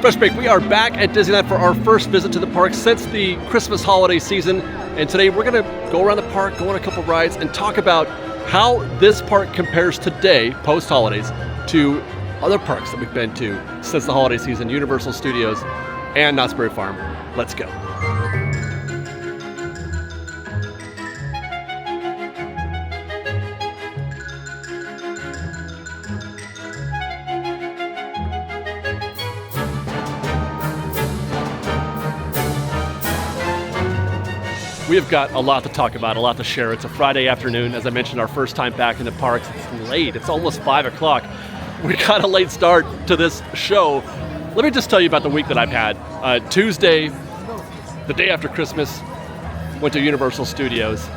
Fresh Bake, we are back at Disneyland for our first visit to the park since the Christmas holiday season. And today we're going to go around the park, go on a couple rides, and talk about how this park compares today, post-holidays, to other parks that we've been to since the holiday season, Universal Studios and Knott's Berry Farm. Let's go. We have got a lot to talk about, a lot to share. It's a Friday afternoon. As I mentioned, our first time back in the parks. It's late. It's almost 5 o'clock. We got a late start to this show. Let me just tell you about the week that I've had. Tuesday, the day after Christmas, went to Universal Studios.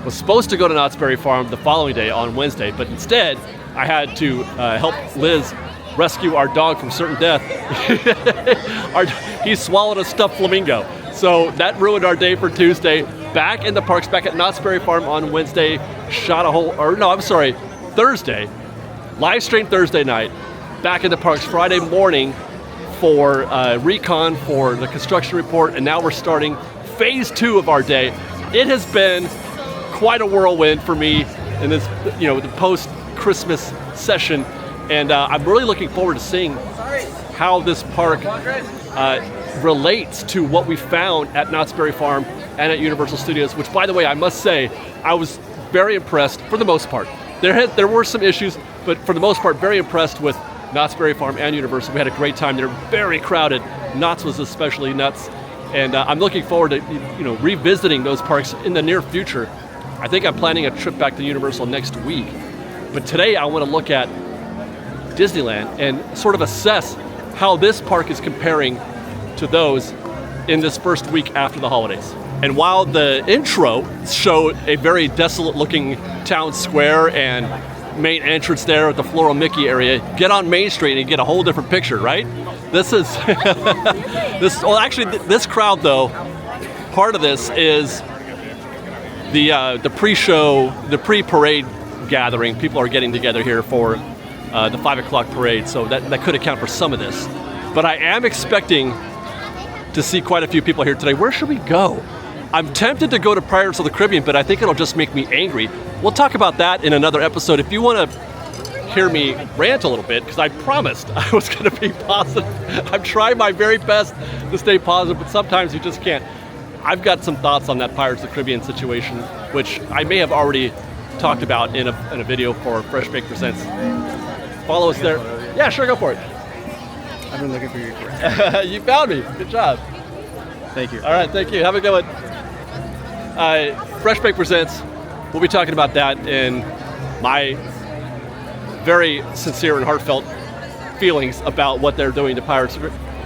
Was supposed to go to Knott's Berry Farm the following day on Wednesday, but instead I had to help Liz rescue our dog from certain death. He swallowed a stuffed flamingo. So that ruined our day for Tuesday. Back in the parks, back at Knott's Berry Farm on Wednesday, Thursday. Live stream Thursday night. Back in the parks Friday morning for recon, for the construction report, and now we're starting phase 2 of our day. It has been quite a whirlwind for me in this, the post-Christmas session, and I'm really looking forward to seeing how this park relates to what we found at Knott's Berry Farm and at Universal Studios, which, by the way, I must say, I was very impressed for the most part. There were some issues, but for the most part, very impressed with Knott's Berry Farm and Universal. We had a great time. They're very crowded. Knott's was especially nuts, and I'm looking forward to revisiting those parks in the near future. I think I'm planning a trip back to Universal next week, but today I want to look at Disneyland and sort of assess how this park is comparing to those in this first week after the holidays. And while the intro showed a very desolate looking town square and main entrance there at the Floral Mickey area, get on Main Street and get a whole different picture, right? This is, this crowd though, part of this is the pre-show, the pre-parade gathering. People are getting together here for the 5 o'clock parade, so that could account for some of this. But I am expecting to see quite a few people here today. Where should we go? I'm tempted to go to Pirates of the Caribbean, but I think it'll just make me angry. We'll talk about that in another episode. If you want to hear me rant a little bit, because I promised I was going to be positive. I'm trying my very best to stay positive, but sometimes you just can't. I've got some thoughts on that Pirates of the Caribbean situation, which I may have already talked about in a video for Fresh Bake Presents. Follow us there. Yeah, sure, go for it. I've been looking for you for You found me. Good job. Thank you. All right, thank you. Have a good one. Fresh Bake Presents. We'll be talking about that in my very sincere and heartfelt feelings about what they're doing to Pirates.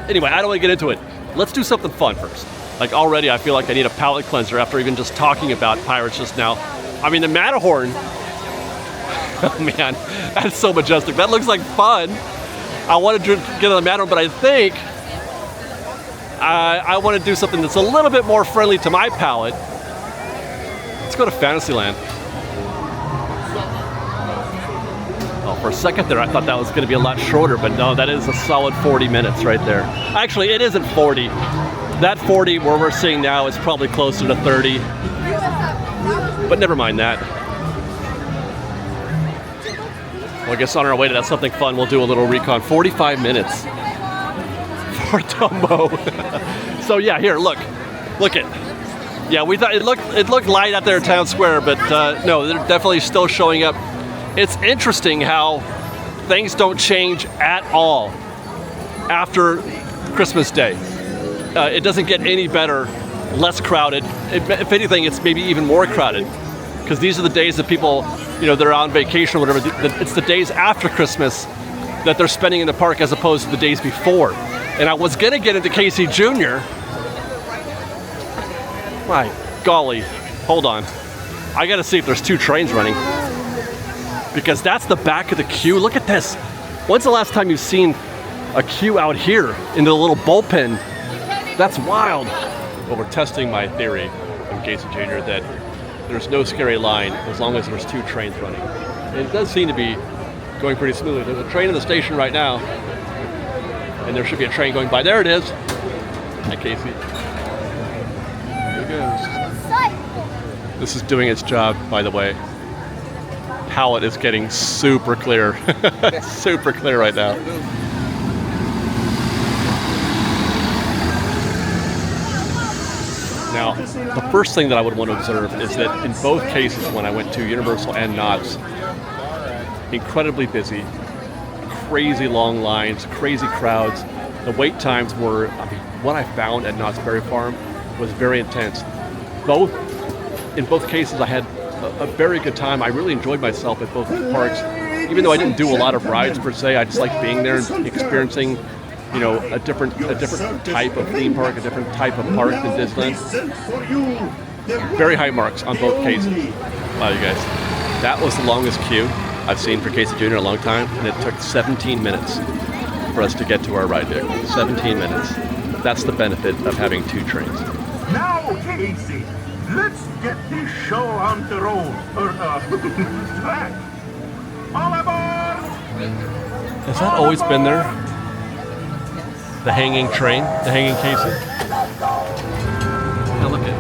Anyway, I don't want to get into it. Let's do something fun first. Like already, I feel like I need a palate cleanser after even just talking about Pirates just now. I mean, the Matterhorn. Oh man, that's so majestic. That looks like fun. I want to get on the Matterhorn, but I think I want to do something that's a little bit more friendly to my palate. Let's go to Fantasyland. Oh, for a second there, I thought that was going to be a lot shorter, but no, that is a solid 40 minutes right there. Actually, it isn't 40. That 40 where we're seeing now is probably closer to 30. But never mind that. Well, I guess on our way to that something fun, we'll do a little recon. 45 minutes for Dumbo. So yeah, here, look it. Yeah, we thought it looked light out there at Town Square, but no, they're definitely still showing up. It's interesting how things don't change at all after Christmas Day. It doesn't get any better, less crowded. If anything, it's maybe even more crowded, because these are the days that people, they're on vacation or whatever. It's the days after Christmas that they're spending in the park as opposed to the days before. And I was gonna get into Casey Jr. My golly, hold on. I gotta see if there's 2 trains running, because that's the back of the queue. Look at this. When's the last time you've seen a queue out here in the little bullpen? That's wild. Well, we're testing my theory from Casey Jr. that there's no scary line as long as there's 2 trains running. And it does seem to be going pretty smoothly. There's a train in the station right now. And there should be a train going by. There it is. Hi, Casey. There it goes. This is doing its job, by the way. Palette is getting super clear. Super clear right now. Now, the first thing that I would want to observe is that in both cases, when I went to Universal and Knott's, incredibly busy, crazy long lines, crazy crowds. The wait times were, what I found at Knott's Berry Farm was very intense. In both cases, I had a very good time. I really enjoyed myself at both parks. Even though I didn't do a lot of rides per se, I just liked being there and experiencing, a different type of theme park, a different type of park than Disneyland. Very high marks on both cases. Wow, you guys. That was the longest queue I've seen for Casey Jr. in a long time, and it took 17 minutes for us to get to our ride vehicle. 17 minutes. That's the benefit of having two trains. Now, Casey, let's get this show on the road, track. All aboard! Has that always been there? The hanging train? The hanging Casey? Now look at it.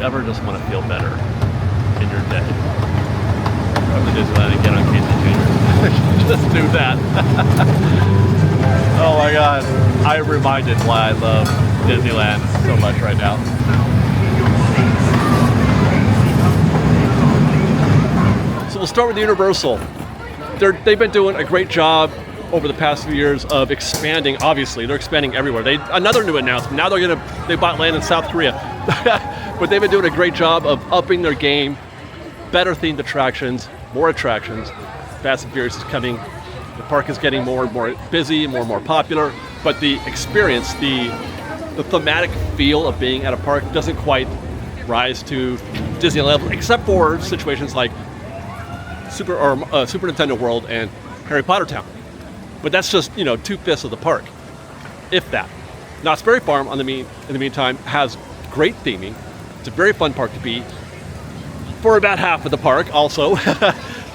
Ever just want to feel better in your day, come to Disneyland and get on Casey Jr. Just do that. Oh my God, I'm reminded why I love Disneyland so much right now. So we'll start with Universal. They've been doing a great job over the past few years of expanding. Obviously, they're expanding everywhere. Another new announcement. Now they bought land in South Korea. But they've been doing a great job of upping their game, better themed attractions, more attractions. Fast and Furious is coming. The park is getting more and more busy, more and more popular. But the experience, the thematic feel of being at a park doesn't quite rise to Disney level, except for situations like Super Nintendo World and Harry Potter Town. But that's just 2/5 of the park, if that. Knott's Berry Farm, in the meantime, has great theming. It's a very fun park to be for about half of the park also.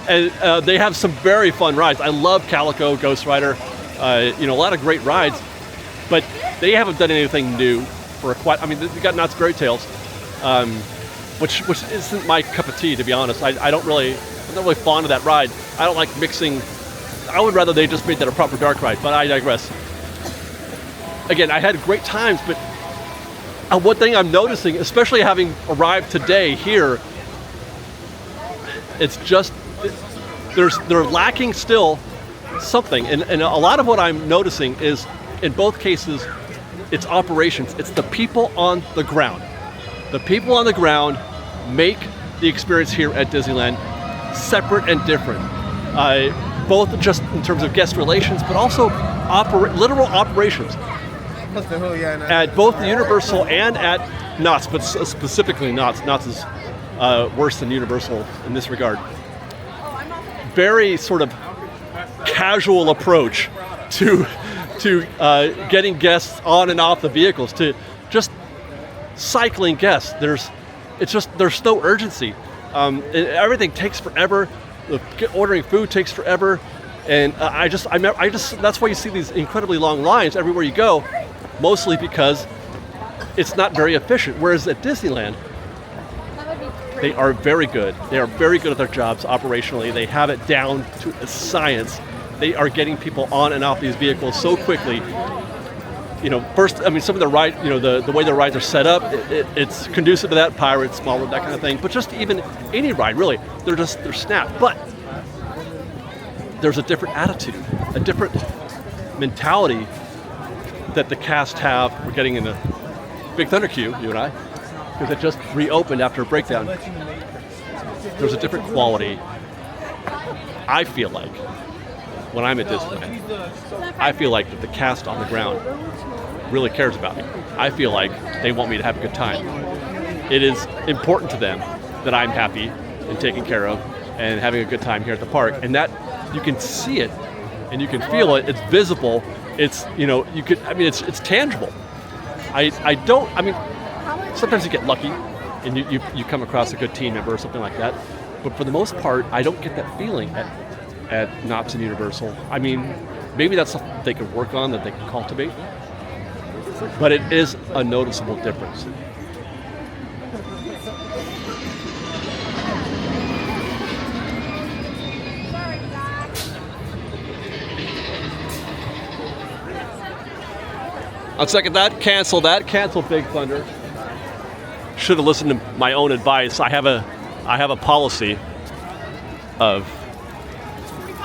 And they have some very fun rides. I love Calico, Ghost Rider, a lot of great rides, but they haven't done anything new for they've got Knott's Berry Tales, which isn't my cup of tea, to be honest. I'm not really fond of that ride. I don't like mixing. I would rather they just made that a proper dark ride, but I digress. Again, I had great times, but one thing I'm noticing, especially having arrived today here, it's just, they're lacking still something. And a lot of what I'm noticing is, in both cases, it's operations. It's the people on the ground. The people on the ground make the experience here at Disneyland separate and different. Both just in terms of guest relations, but also literal operations. At both the Universal and at Knott's, but specifically Knott's. Knott's is worse than Universal in this regard. Very sort of casual approach to getting guests on and off the vehicles, to just cycling guests. There's no urgency. Everything takes forever. Ordering food takes forever, and that's why you see these incredibly long lines everywhere you go. Mostly because it's not very efficient. Whereas at Disneyland, they are very good. They are very good at their jobs operationally. They have it down to a science. They are getting people on and off these vehicles so quickly. First, some of the ride, the way the rides are set up, it's conducive to that. Pirates, Small, that kind of thing. But just even any ride, really, they're snapped. But there's a different attitude, a different mentality that the cast have. We're getting in a Big Thunder queue, you and I, because it just reopened after a breakdown. There's a different quality, I feel like, when I'm at Disneyland. I feel like that the cast on the ground really cares about me. I feel like they want me to have a good time. It is important to them that I'm happy and taken care of and having a good time here at the park. And that, you can see it and you can feel it. It's visible. It's, you know, you could, I mean, it's tangible. I don't, I mean, sometimes you get lucky and you come across a good team member or something like that. But for the most part, I don't get that feeling at Knott's and Universal. I mean, maybe that's something they could work on, that they can cultivate. But it is a noticeable difference. I'll second that, cancel Big Thunder. Should have listened to my own advice. I have a policy of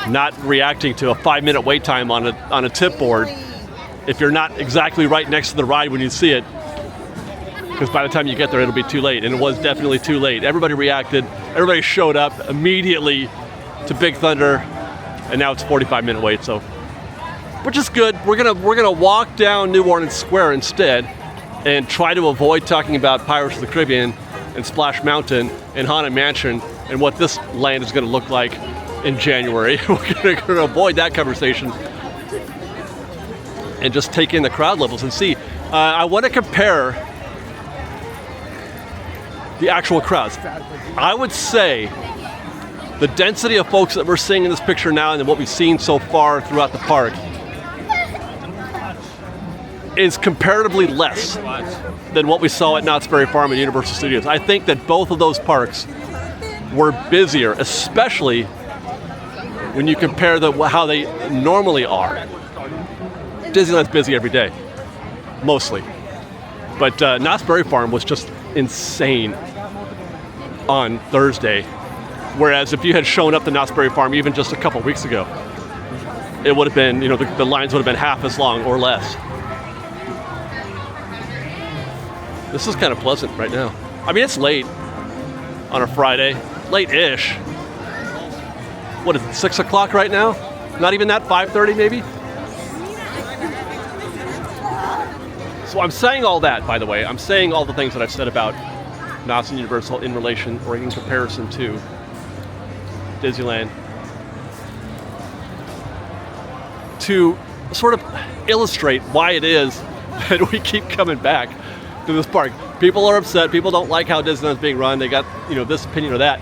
not reacting to a 5-minute wait time on a tip board if you're not exactly right next to the ride when you see it, because by the time you get there it'll be too late, and it was definitely too late. Everybody reacted, everybody showed up immediately to Big Thunder, and now it's a 45-minute wait, so which is good. We're gonna walk down New Orleans Square instead and try to avoid talking about Pirates of the Caribbean and Splash Mountain and Haunted Mansion and what this land is gonna look like in January. We're gonna avoid that conversation and just take in the crowd levels and see. I want to compare the actual crowds. I would say the density of folks that we're seeing in this picture now and what we've seen so far throughout the park is comparatively less than what we saw at Knott's Berry Farm and Universal Studios. I think that both of those parks were busier, especially when you compare how they normally are. Disneyland's busy every day, mostly. But Knott's Berry Farm was just insane on Thursday. Whereas if you had shown up to Knott's Berry Farm even just a couple weeks ago, it would have been, you know, the lines would have been half as long or less. This is kind of pleasant right now. I mean, it's late on a Friday, late-ish. What is it, 6 o'clock right now? Not even that, 5:30 maybe? So I'm saying all that, by the way. I'm saying all the things that I've said about Knott's and Universal in relation or in comparison to Disneyland to sort of illustrate why it is that we keep coming back to this park. People are upset. People don't like how Disneyland's being run. They got, you know, this opinion or that.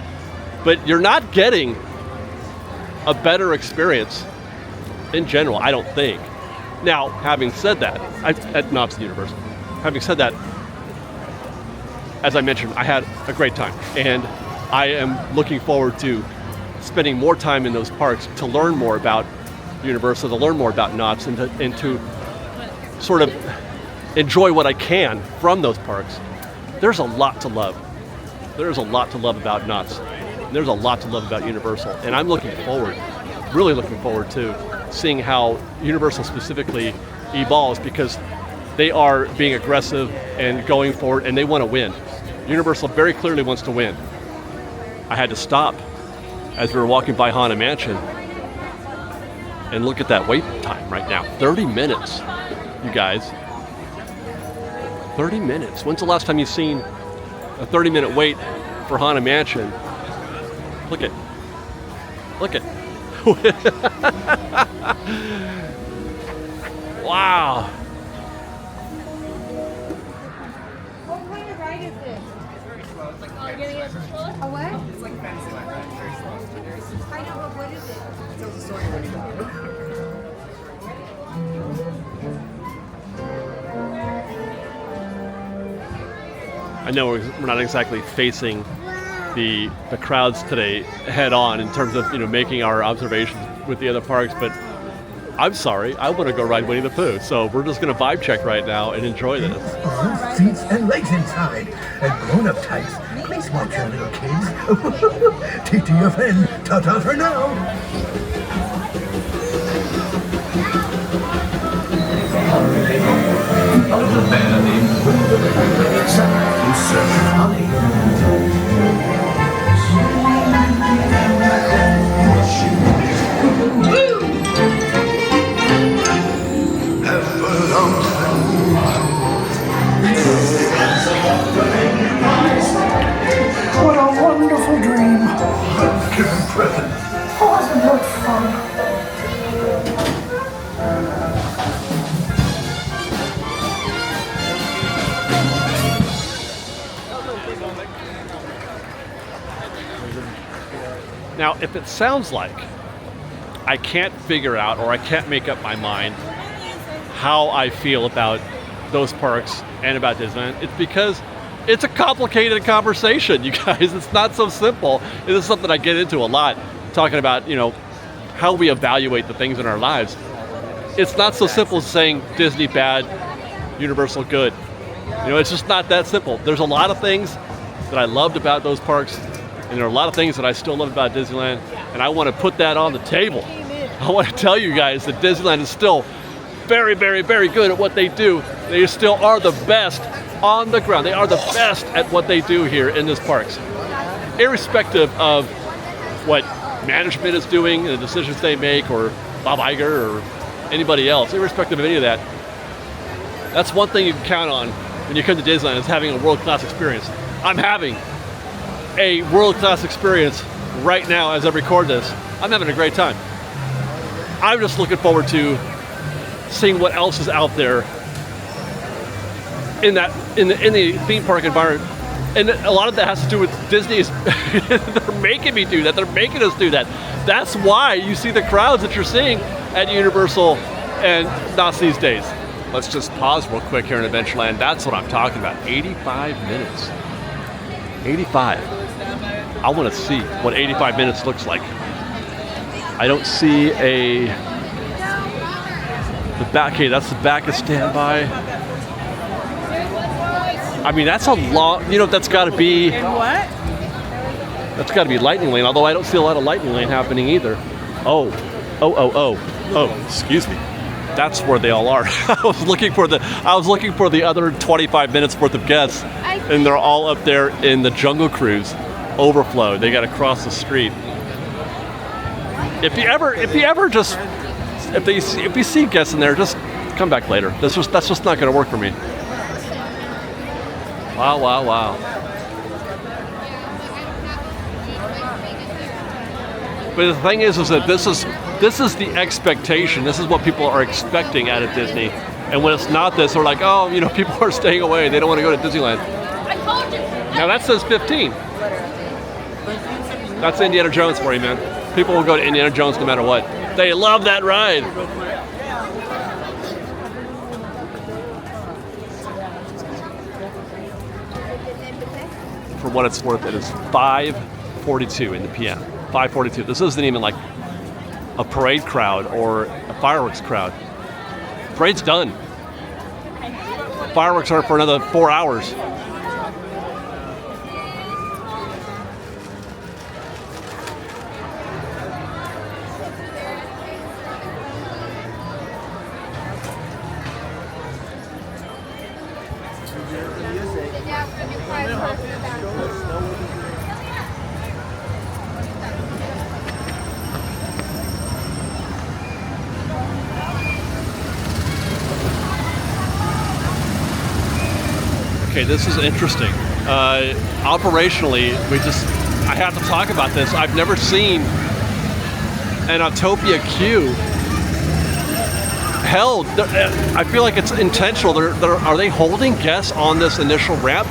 But you're not getting a better experience in general, I don't think. Now, having said that, at Knott's and Universal, having said that, as I mentioned, I had a great time, and I am looking forward to spending more time in those parks to learn more about Universal, to learn more about Knott's, and to sort of enjoy what I can from those parks. There's a lot to love. There's a lot to love about Knott's. There's a lot to love about Universal, and I'm looking forward, really looking forward to seeing how Universal specifically evolves, because they are being aggressive and going forward, and they want to win. Universal very clearly wants to win. I had to stop as we were walking by Haunted Mansion and look at that wait time right now. 30 minutes, you guys. 30 minutes. When's the last time you've seen a 30-minute wait for Haunted Mansion? Look at. Wow. What kind of ride is this? A what? It's like Fantasyland ride. I know, but what is it? It tells a story when you die. I know we're not exactly facing the crowds today head on in terms of, you know, making our observations with the other parks, but I'm sorry, I want to go ride Winnie the Pooh, so we're just going to vibe check right now and enjoy this. Arms, seats, and legs inside. And grown-up types, please watch your little kids. TTFN, ta-ta for now. the bear named Will set out in search of honey. What a wonderful dream. Given present. Wasn't that fun? Now, if it sounds like I can't figure out or I can't make up my mind how I feel about those parks and about Disneyland, it's because it's a complicated conversation, you guys. It's not so simple. This is something I get into a lot, talking about, you know, how we evaluate the things in our lives. It's not so simple as saying Disney bad, Universal good. You know, it's just not that simple. There's a lot of things that I loved about those parks, and there are a lot of things that I still love about Disneyland, and I want to put that on the table. I want to tell you guys that Disneyland is still very, very, very good at what they do. They still are the best on the ground. They are the best at what they do here in this parks. Irrespective of what management is doing and the decisions they make, or Bob Iger or anybody else, irrespective of any of that, that's one thing you can count on when you come to Disneyland, is having a world-class experience. I'm having a world-class experience right now as I record this. I'm having a great time. I'm just looking forward to seeing what else is out there in the theme park environment. And a lot of that has to do with Disney's they're making me do that. They're making us do that. That's why you see the crowds that you're seeing at Universal and not these days. Let's just pause real quick here in Adventureland. That's what I'm talking about. 85 minutes. 85. I want to see what 85 minutes looks like. I don't see the back. Okay, that's the back of standby. I mean, that's a long, you know, that's got to be. What? That's got to be Lightning Lane, although I don't see a lot of Lightning Lane happening either. Oh, excuse me. That's where they all are. I was looking for the other 25 minutes worth of guests, and they're all up there in the Jungle Cruise overflow. They got to cross the street. If you see guests in there, just come back later. That's just not going to work for me. Wow. But the thing is that this is the expectation. This is what people are expecting out of Disney. And when it's not this, they're like, oh, you know, people are staying away. They don't want to go to Disneyland. Now that says 15. That's Indiana Jones for you, man. People will go to Indiana Jones no matter what. They love that ride. For what it's worth, it is 5:42 in the PM. 5:42. This isn't even like a parade crowd or a fireworks crowd. Parade's done. Fireworks are for another 4 hours. Okay, this is interesting. Operationally, I have to talk about this. I've never seen an Autopia queue held. I feel like it's intentional. Are they holding guests on this initial ramp?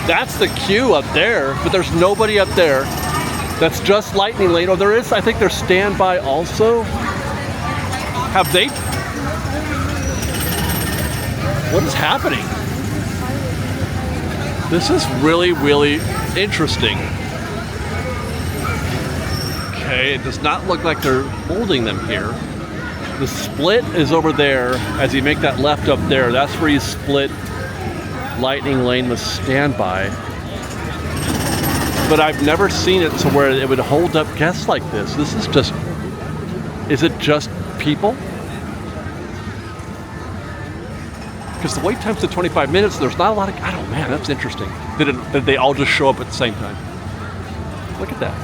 That's the queue up there, but there's nobody up there. That's just Lightning Lane. Oh, there is, I think there's standby also. Have they? What is happening? This is really, really interesting. Okay, it does not look like they're holding them here. The split is over there. As you make that left up there, that's where you split Lightning Lane with standby. But I've never seen it to where it would hold up guests like this. This is just, is it just people? because the wait time's to 25 minutes. There's not a lot of, I don't know, man, that's interesting. Did they all just show up at the same time? Look at that.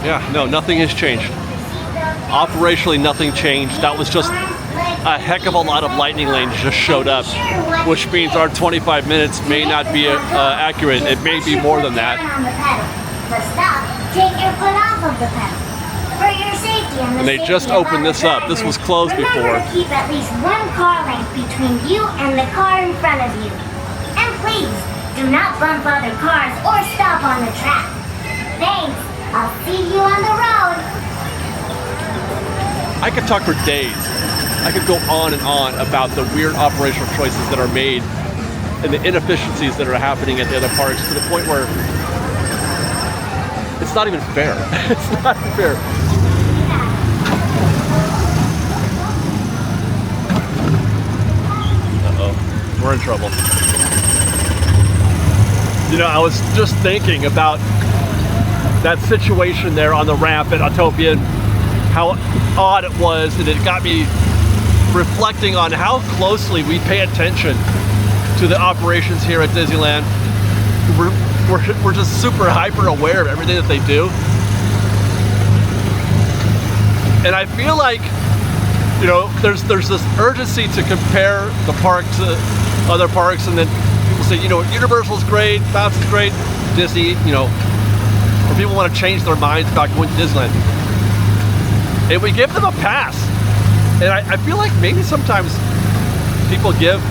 Yeah, no, nothing has changed. Operationally, nothing changed. That was just a heck of a lot of lightning lanes just showed up, which means our 25 minutes may not be accurate. It may be more than that. But stop, take your foot off of the pedal. For your safety and the And they safety just of opened other this up. This was closed drivers, before. Remember to keep at least one car length between you and the car in front of you. And please, do not bump other cars or stop on the track. Thanks. I'll see you on the road. I could talk for days. I could go on and on about the weird operational choices that are made and the inefficiencies that are happening at the other parks, to the point where it's not even fair. It's not fair. Uh-oh, we're in trouble. You know, I was just thinking about that situation there on the ramp at Autopia, and how odd it was, and it got me reflecting on how closely we pay attention to the operations here at Disneyland. We're just super hyper aware of everything that they do. And I feel like, you know, there's this urgency to compare the park to other parks, and then people say, you know, Universal's great, Fast is great, Disney, you know, or people want to change their minds about going to Disneyland. And we give them a pass. And I feel like maybe sometimes people give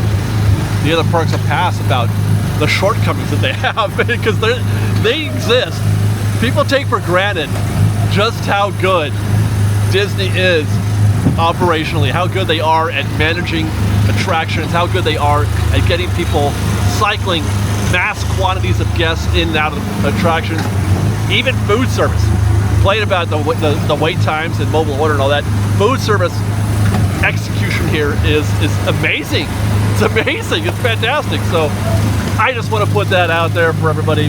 the other parks a pass about the shortcomings that they have, because they exist. People take for granted just how good Disney is operationally, how good they are at managing attractions, how good they are at getting people cycling mass quantities of guests in and out of attractions. Even food service. Complain about the wait times and mobile order and all that. Food service execution here is amazing. It's amazing. It's fantastic. So I just want to put that out there for everybody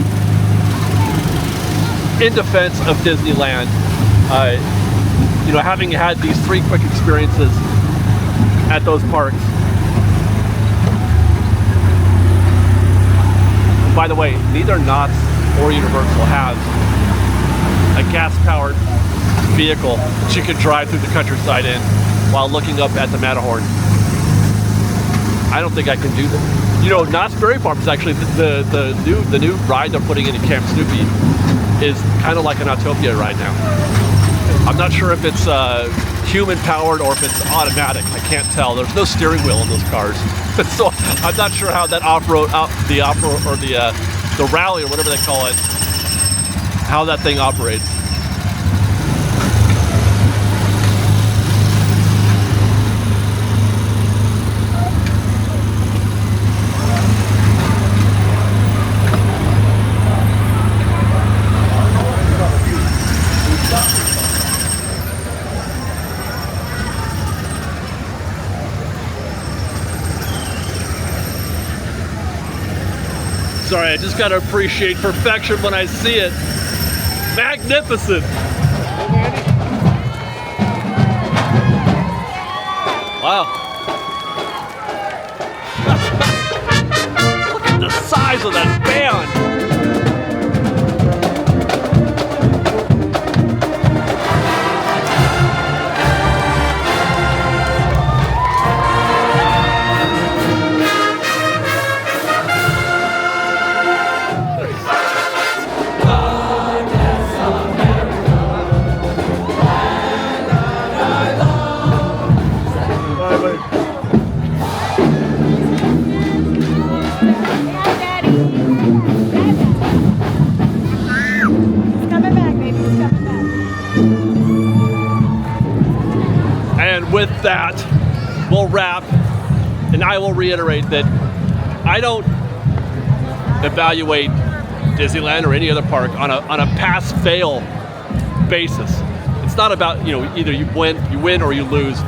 in defense of Disneyland. You know, having had these 3 quick experiences at those parks. And by the way, neither Knott's or Universal has a gas-powered vehicle that you can drive through the countryside in while looking up at the Matterhorn. I don't think I can do that. You know, Knott's Berry Farm is actually the new ride they're putting in at Camp Snoopy is kind of like an Autopia ride now. I'm not sure if it's human-powered or if it's automatic. I can't tell. There's no steering wheel in those cars, so I'm not sure how that the rally or whatever they call it, how that thing operates. Sorry, I just gotta appreciate perfection when I see it. Magnificent. Wow. Look at the size of that band. With that, we'll wrap, and I will reiterate that I don't evaluate Disneyland or any other park on a pass-fail basis. It's not about, you know, either you win or you lose.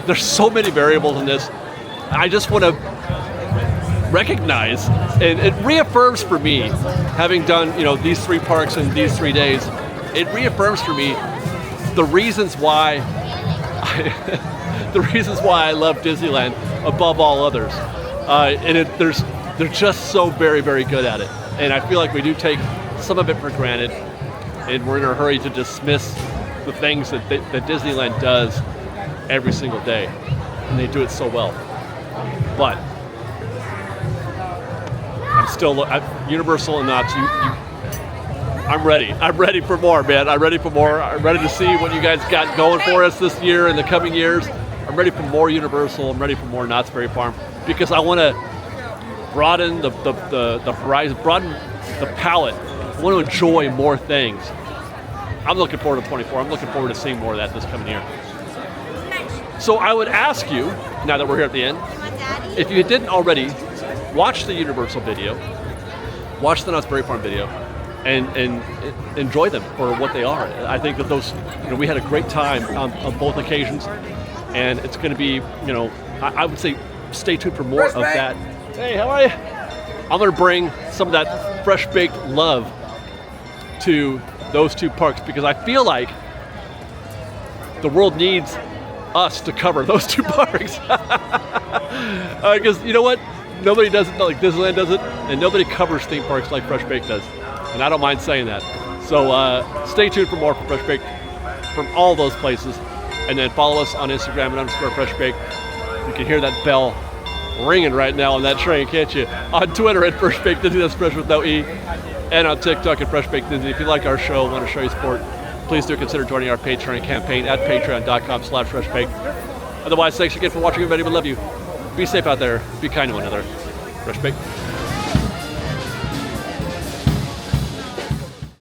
There's so many variables in this. I just want to recognize, and it reaffirms for me, having done, you know, these 3 parks in these 3 days, it reaffirms for me the reasons why the reasons why I love Disneyland above all others. They're just so very, very good at it. And I feel like we do take some of it for granted, and we're in a hurry to dismiss the things that Disneyland does every single day. And they do it so well. But I'm still, Universal and Knott's, I'm ready. I'm ready for more, man. I'm ready for more. I'm ready to see what you guys got going for us this year and the coming years. I'm ready for more Universal. I'm ready for more Knott's Berry Farm because I want to broaden the horizon, broaden the palette. I want to enjoy more things. I'm looking forward to 24. I'm looking forward to seeing more of that this coming year. So I would ask you, now that we're here at the end, if you didn't already, watch the Universal video, watch the Knott's Berry Farm video, and enjoy them for what they are. I think that those, we had a great time on both occasions, and it's going to be, I would say stay tuned for more of that. Hey, how are you? I'm going to bring some of that fresh baked love to those two parks because I feel like the world needs us to cover those two parks. Because you know what? Nobody does it like Disneyland does it, and nobody covers theme parks like Fresh Baked does. And I don't mind saying that. So stay tuned for more from Fresh Baked from all those places. And then follow us on Instagram at _Fresh Baked. You can hear that bell ringing right now on that train, can't you? On Twitter at Fresh Baked Disney, that's Fresh with no E. And on TikTok at Fresh Baked Disney. If you like our show, want to show you support, please do consider joining our Patreon campaign at patreon.com/freshbaked. Otherwise, thanks again for watching, everybody. We love you. Be safe out there. Be kind to one another. Fresh Baked.